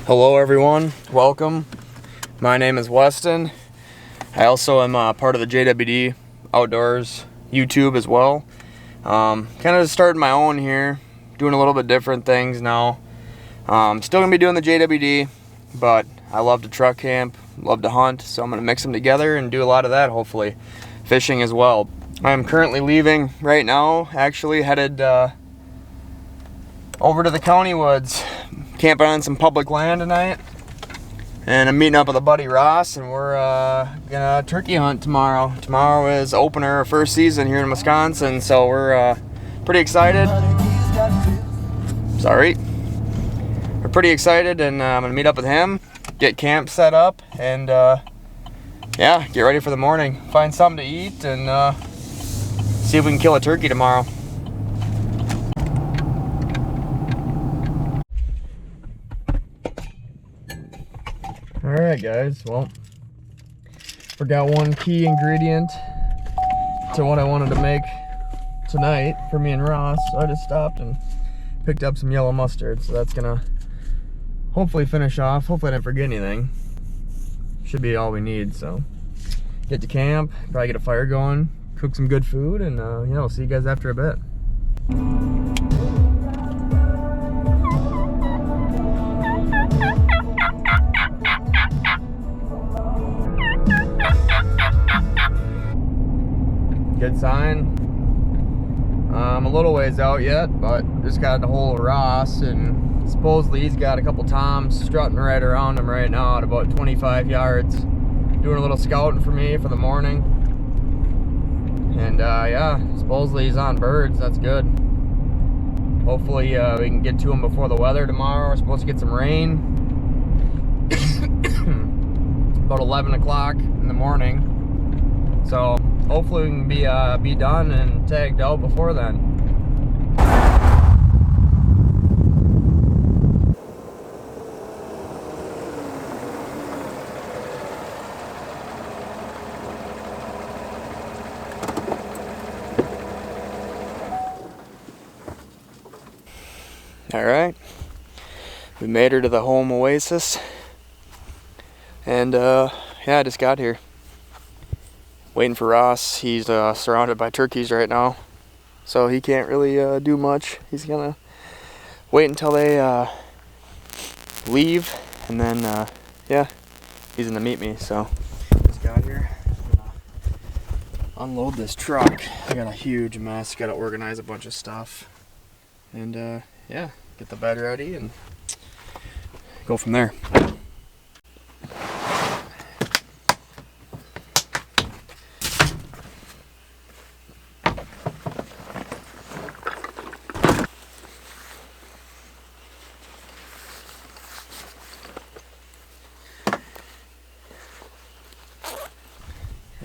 Hello everyone, welcome. My name is Weston. I also am part of the JWD Outdoors YouTube as well. Kind of starting my own here, doing a little bit different things now. Still gonna be doing the JWD, but I love to truck camp, love to hunt, so I'm gonna mix them together and do a lot of that, hopefully. Fishing as well. I'm currently leaving right now, actually headed over to the county woods. Camping on some public land tonight, and I'm meeting up with a buddy Ross, and we're gonna turkey hunt tomorrow. Tomorrow is opener first season here in Wisconsin, so we're pretty excited. Sorry, we're pretty excited, and I'm gonna meet up with him, get camp set up, and yeah, get ready for the morning. Find something to eat, and see if we can kill a turkey tomorrow. Alright guys, well, forgot one key ingredient to what I wanted to make tonight for me and Ross, so I just stopped and picked up some yellow mustard, so that's gonna hopefully finish off. Hopefully I didn't forget anything. Should be all we need, so get to camp, probably get a fire going, cook some good food, and yeah, we'll see you guys after a bit. Good sign. I'm a little ways out yet, but just got a hold of Ross, and supposedly he's got a couple toms strutting right around him right now at about 25 yards, doing a little scouting for me for the morning. And yeah, supposedly he's on birds. That's good. Hopefully we can get to him before the weather tomorrow. We're supposed to get some rain about 11 o'clock in the morning. So hopefully we can be done and tagged out before then. All right, we made her to the home oasis, and yeah, I just got here. Waiting for Ross. He's surrounded by turkeys right now, so he can't really do much. He's gonna wait until they leave, and then yeah, he's gonna meet me. So just got here. I'm gonna unload this truck. I got a huge mess. Got to organize a bunch of stuff, and yeah, get the bed ready and go from there.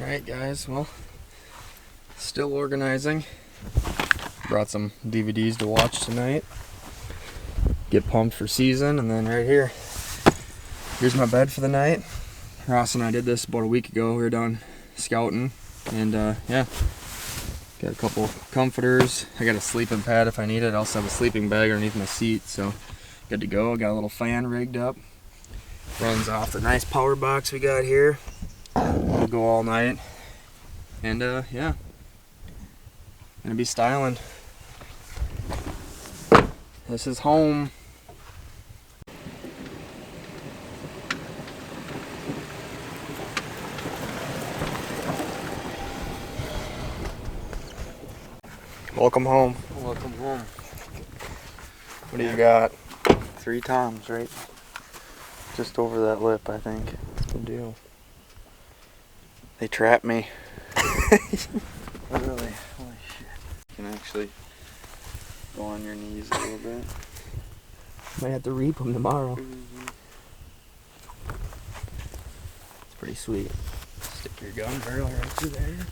Alright guys, well, still organizing. Brought some DVDs to watch tonight. Get pumped for season, and then right here, here's my bed for the night. Ross and I did this about a week ago. We were done scouting, and yeah, got a couple comforters. I got a sleeping pad if I need it. I also have a sleeping bag underneath my seat, so good to go. Got a little fan rigged up. Runs off the nice power box we got here. We'll go all night, and yeah, gonna be styling. This is home. Welcome home. Welcome home. What do you got? 3 toms, right? Just over that lip, I think. Good deal. They trapped me. Literally. Holy shit. You can actually go on your knees a little bit. Might have to reap them tomorrow. Mm-hmm. It's pretty sweet. Stick your gun barrel right through there.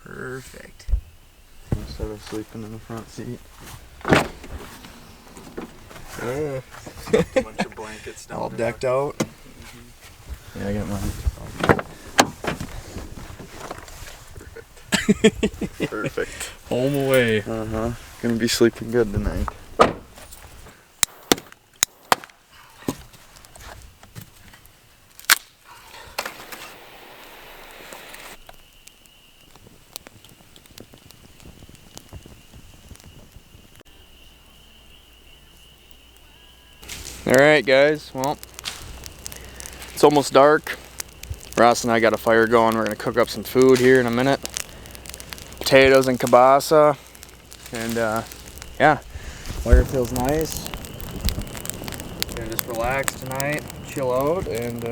Perfect. Instead of sleeping in the front seat. A bunch of blankets down all decked out. Mm-hmm. Yeah, I got mine. Perfect. Perfect. Home away. Gonna be sleeping good tonight. Alright guys, well, it's almost dark. Ross and I got a fire going. We're going to cook up some food here in a minute. Potatoes and kielbasa. And yeah, fire feels nice. Gonna just relax tonight, chill out, and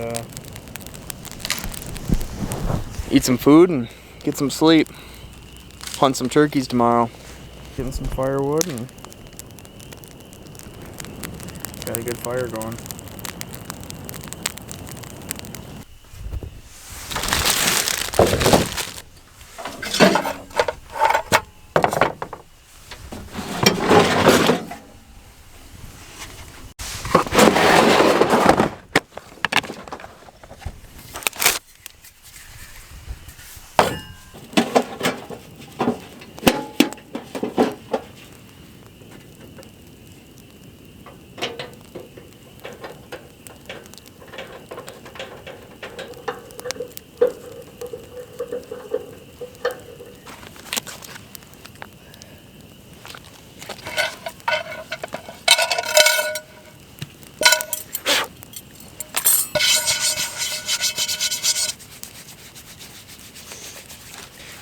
eat some food and get some sleep. Hunt some turkeys tomorrow. Getting some firewood and got a good fire going.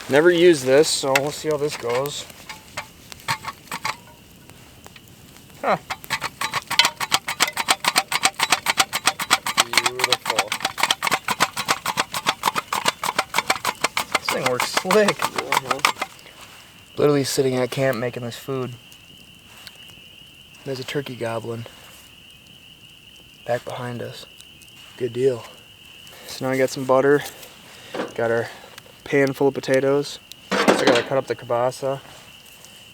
Never used this, so we'll see how this goes. Huh. Beautiful. This thing works slick. Literally sitting at camp making this food. There's a turkey goblin back behind us. Good deal. So now I got some butter. Got our pan full of potatoes. So I gotta cut up the kielbasa.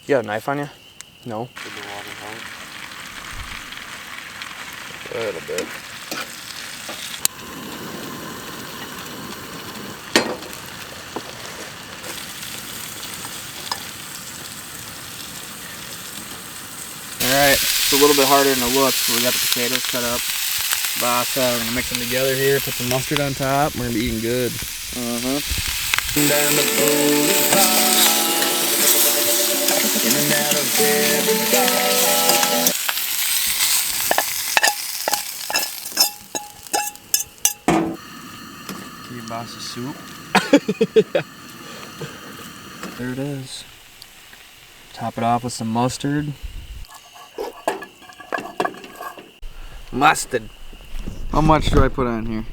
You got a knife on you? No. A little bit. Alright, it's a little bit harder than it looks, but we got the potatoes cut up. Kielbasa, we're gonna mix them together here, put some mustard on top, we're gonna be eating good. Down the boulevard, in and out of bed. Kielbasa soup. There it is. Top it off with some mustard. Mustard. How much do I put on here?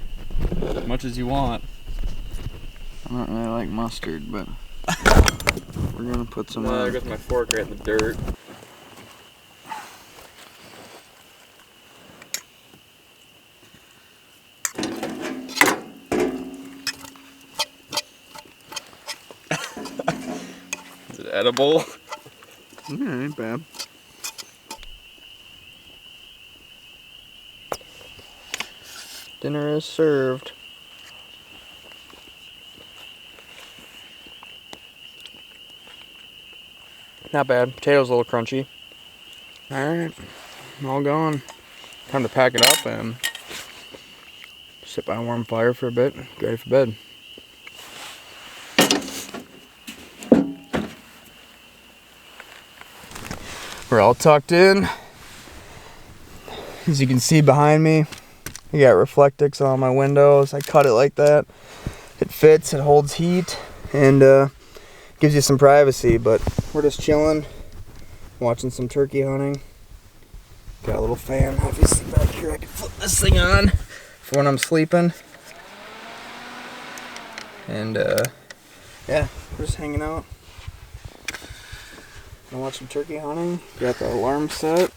As much as you want. I don't really like mustard, but we're gonna put some on. There goes my fork right in the dirt. Is it edible? Yeah, ain't bad. Dinner is served. Not bad. Potatoes a little crunchy. Alright, all gone. Time to pack it up and sit by a warm fire for a bit. Get ready for bed. We're all tucked in. As you can see behind me, I got Reflectix on my windows. I cut it like that. It fits, it holds heat, and gives you some privacy, but we're just chilling, watching some turkey hunting. Got a little fan, obviously, back here. I can flip this thing on for when I'm sleeping. And, yeah, we're just hanging out. Gonna watch some turkey hunting. Got the alarm set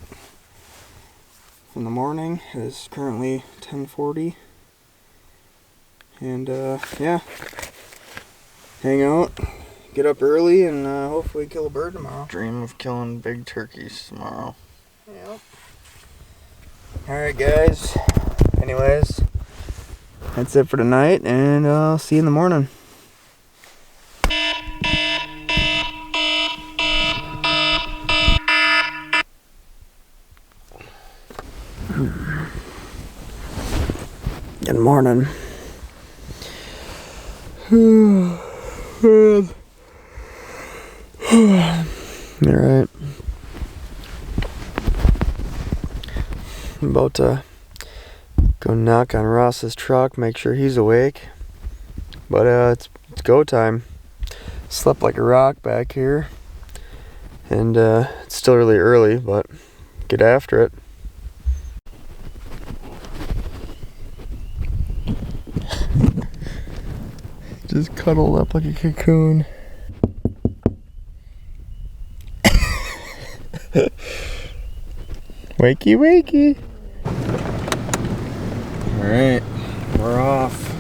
in the morning. It is currently 10:40. And, yeah, hang out. Get up early and hopefully kill a bird tomorrow. Dream of killing big turkeys tomorrow. Yep. Alright guys, anyways, that's it for tonight, and I'll see you in the morning. Good morning. Alright. I'm about to go knock on Ross's truck, make sure he's awake. But it's go time. Slept like a rock back here. And it's still really early, but get after it. Just cuddled up like a cocoon. Wakey, wakey. Alright, we're off.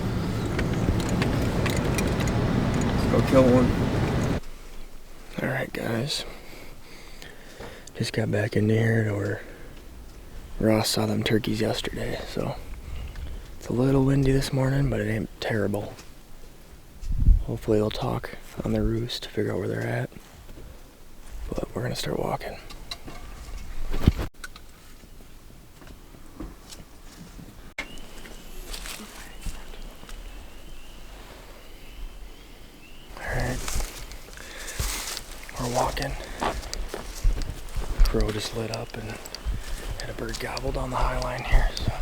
Let's go kill one. Alright, guys. Just got back into here to where Ross saw them turkeys yesterday, so it's a little windy this morning, but it ain't terrible. Hopefully they'll talk on their roost to figure out where they're at. But we're gonna start walking. Alright. We're walking. Crow just lit up and had a bird gobble down the high line here, so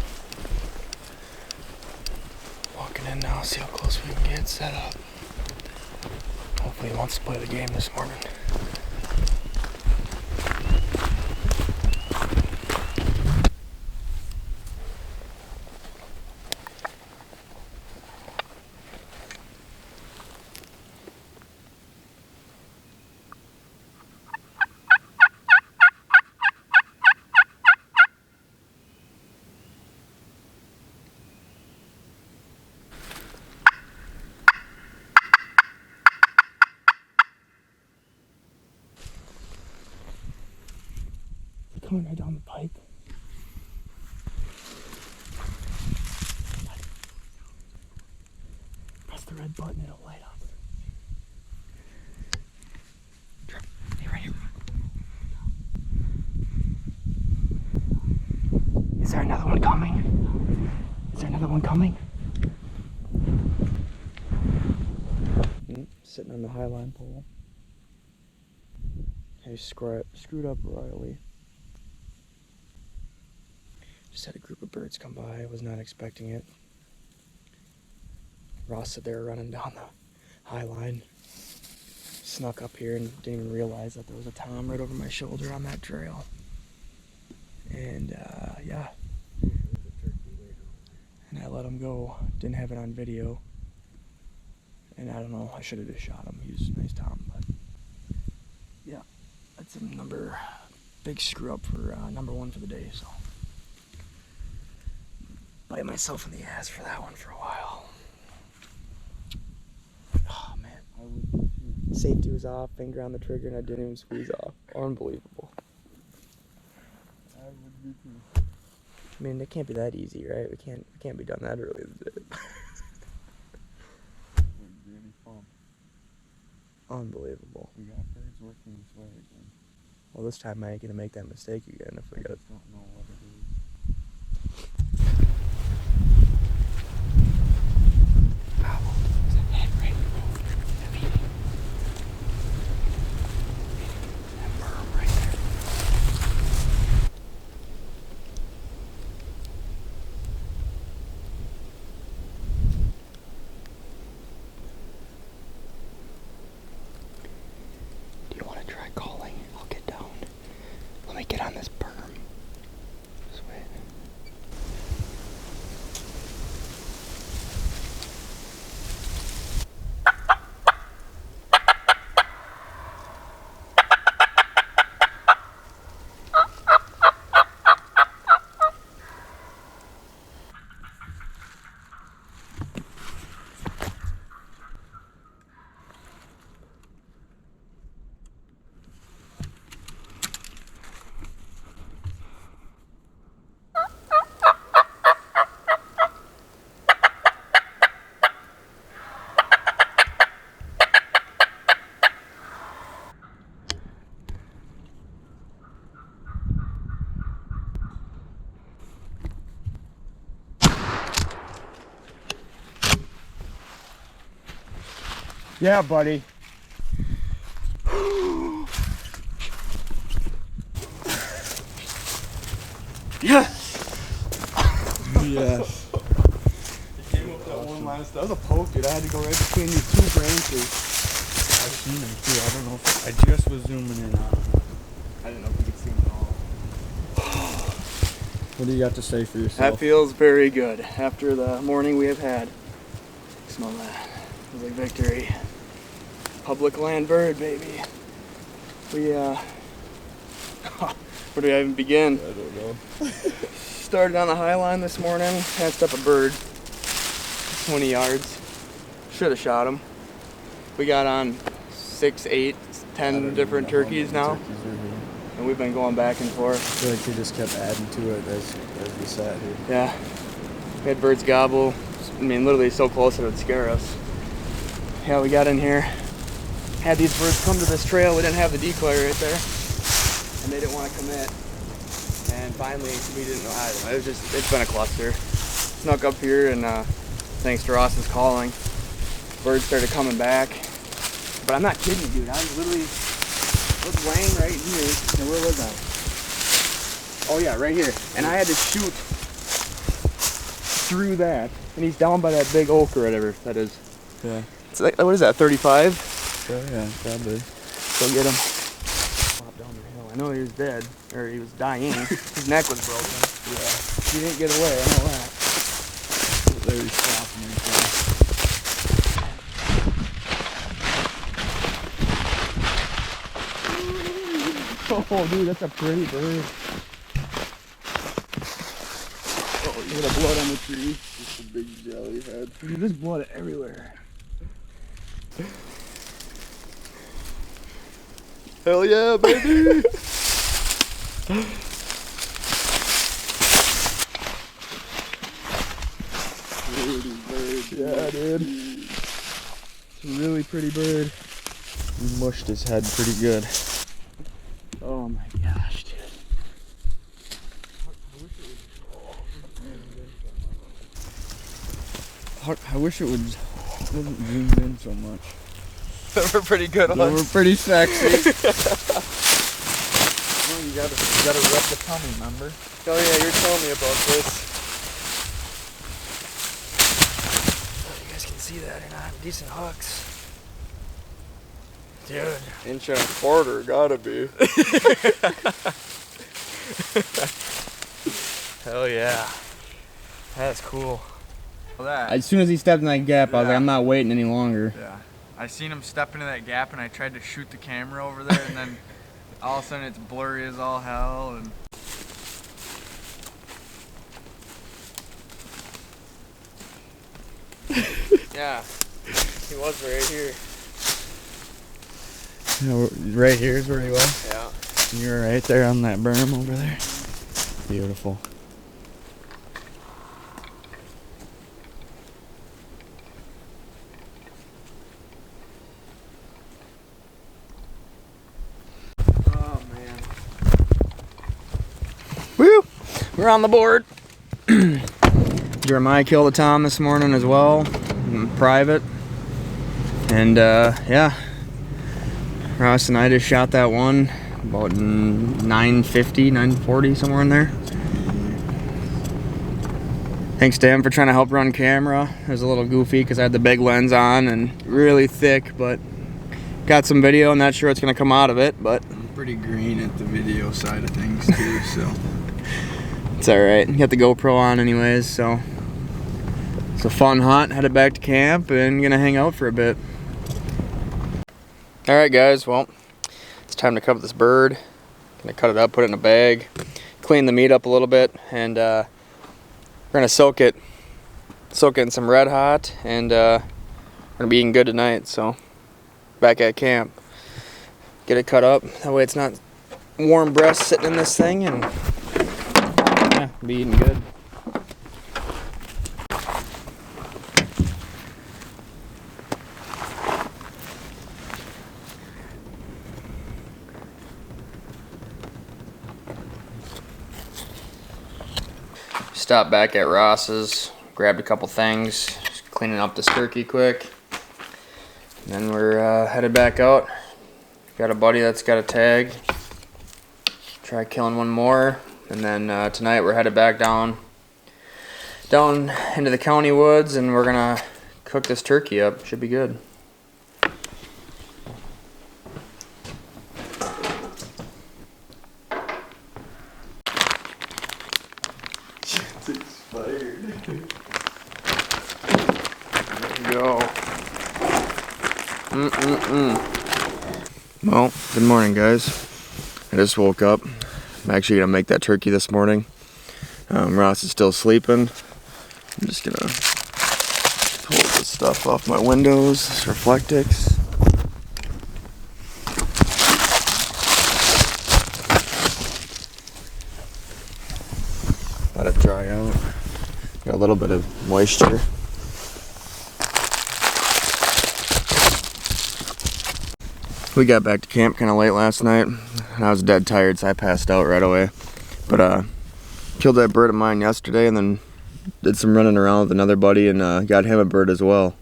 walking in now, see how close we can get set up. Hopefully he wants to play the game this morning. Coming right down the pipe. Press the red button, it'll light up. Hey, right here. Is there another one coming? Is there another one coming? Sitting on the high line pole. Hey, screwed up royally. Just had a group of birds come by. I was not expecting it. Ross said they were running down the high line. Snuck up here and didn't even realize that there was a tom right over my shoulder on that trail. And yeah. And I let him go. Didn't have it on video. And I don't know, I should have just shot him. He was a nice tom, but yeah. That's a big screw up for number one for the day, so. Bite myself in the ass for that one for a while. Oh man, safety was off, finger on the trigger, and I didn't even squeeze off. Unbelievable. I would be too. I mean, it can't be that easy, right? We can't be done that early in the day. Wouldn't be any fun. Unbelievable. We got birds working this way again. Well, this time I ain't gonna make that mistake again if we got. Don't know what it is. Get on this berm. Just wait. Yeah, buddy. Yes! had to go right between these two branches. I've seen them too. I don't know if I just was zooming in on them. I didn't know if you could see them at all. What do you got to say for yourself? That feels very good after the morning we have had. Smell that. Feels like victory. Public land bird, baby. We, where do I even begin? I don't know. Started on the high line this morning, passed up a bird, 20 yards. Should have shot him. We got on 6, 8, 10 different turkeys now, and we've been going back and forth. I feel like we just kept adding to it as we sat here. Yeah, we had birds gobble. I mean, literally so close it would scare us. Yeah, we got in here, had these birds come to this trail. We didn't have the decoy right there, and they didn't want to commit. And finally, we didn't know how to. It's been a cluster. Snuck up here, and thanks to Ross's calling, birds started coming back. But I'm not kidding you, dude. I was laying right here. And where was I? Oh yeah, right here. And I had to shoot through that. And he's down by that big oak or whatever that is. Yeah. It's like, what is that, 35? Oh yeah, probably. Go get him. Pop down the hill. I know he was dead, or he was dying. His neck was broken. Yeah. He didn't get away, I know that. There he's flopping right there. Oh, dude, that's a pretty bird. Oh, look at the blood on the tree. Just a big jelly head. Dude, there's blood everywhere. Hell yeah, baby! Pretty bird. Yeah, dude. It's a really pretty bird. He mushed his head pretty good. Oh my gosh, dude. I wish it wasn't zoomed in so much. We're pretty good They were pretty sexy. Well, you gotta rep the tummy, remember? Oh yeah, you're telling me about this. Oh, you guys can see that or not? Decent hooks. Dude. Inch and a quarter, gotta be. Hell yeah. That's cool. As soon as he stepped in that gap, I was like, I'm not waiting any longer. Yeah. I seen him step into that gap and I tried to shoot the camera over there and then all of a sudden it's blurry as all hell and Yeah. He was right here. Right here is where he was? Yeah. You were right there on that berm over there. Beautiful. Woo! We're on the board. Jeremiah killed a tom this morning as well, private. And yeah, Ross and I just shot that one about 950, 940, somewhere in there. Thanks to him for trying to help run camera. It was a little goofy because I had the big lens on and really thick, but got some video. I'm not sure what's gonna come out of it, but I'm pretty green at the video side of things too, so it's alright. Got the GoPro on anyways, so it's a fun hunt. Headed back to camp and gonna hang out for a bit. Alright guys, well, it's time to cover this bird. Gonna cut it up, put it in a bag, clean the meat up a little bit, and we're gonna soak it in some Red Hot, and we're gonna be eating good tonight, so back at camp. Get it cut up, that way it's not warm breast sitting in this thing, and yeah, be eating good. Stopped back at Ross's, grabbed a couple things, just cleaning up this turkey quick. And then we're headed back out. Got a buddy that's got a tag. Try killing one more. And then tonight we're headed back down into the county woods, and we're gonna cook this turkey up. Should be good. It's expired. There we go. Well, good morning, guys. I just woke up. I'm actually gonna make that turkey this morning. Ross is still sleeping. I'm just gonna pull this stuff off my windows, this Reflectix. Let it dry out. Got a little bit of moisture. We got back to camp kind of late last night, and I was dead tired, so I passed out right away. But killed that bird of mine yesterday, and then did some running around with another buddy, and got him a bird as well.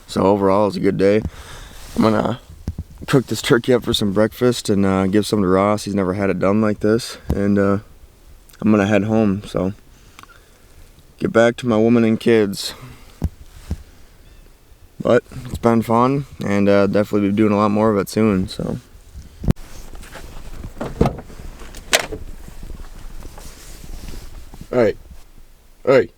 So overall, it was a good day. I'm gonna cook this turkey up for some breakfast and give some to Ross. He's never had it done like this, and I'm gonna head home. So get back to my woman and kids. But it's been fun, and definitely be doing a lot more of it soon. So. Hey. Hey.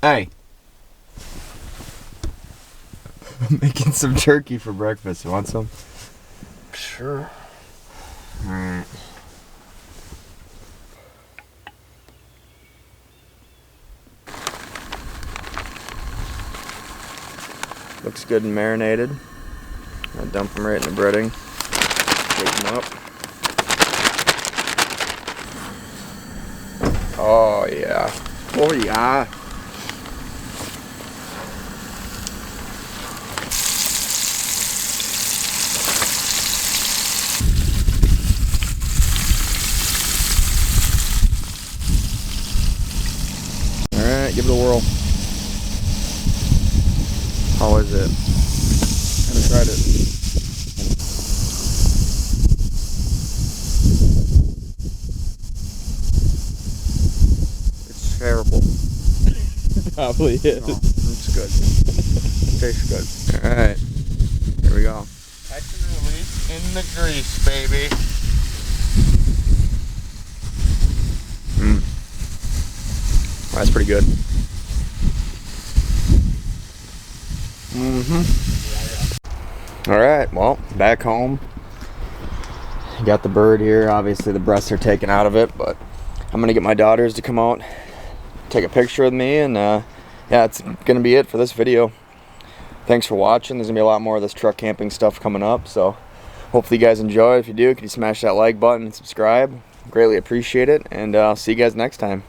Hey. I'm making some turkey for breakfast. You want some? Sure. Alright. Looks good and marinated. I'll dump them right in the breading. Shake them up. Oh yeah. Oh yeah. Alright, give it a whirl. How is it? Haven't tried it. It's terrible. Probably is. No, it's good. Tastes good. Alright. Here we go. Catch and release in the grease, baby. That's pretty good. Alright, well, back home. Got the bird here. Obviously the breasts are taken out of it, but I'm gonna get my daughters to come out, take a picture with me, and yeah, it's gonna be it for this video. Thanks for watching. There's gonna be a lot more of this truck camping stuff coming up, so hopefully you guys enjoy. If you do, can you smash that like button and subscribe? Greatly appreciate it, and I'll see you guys next time.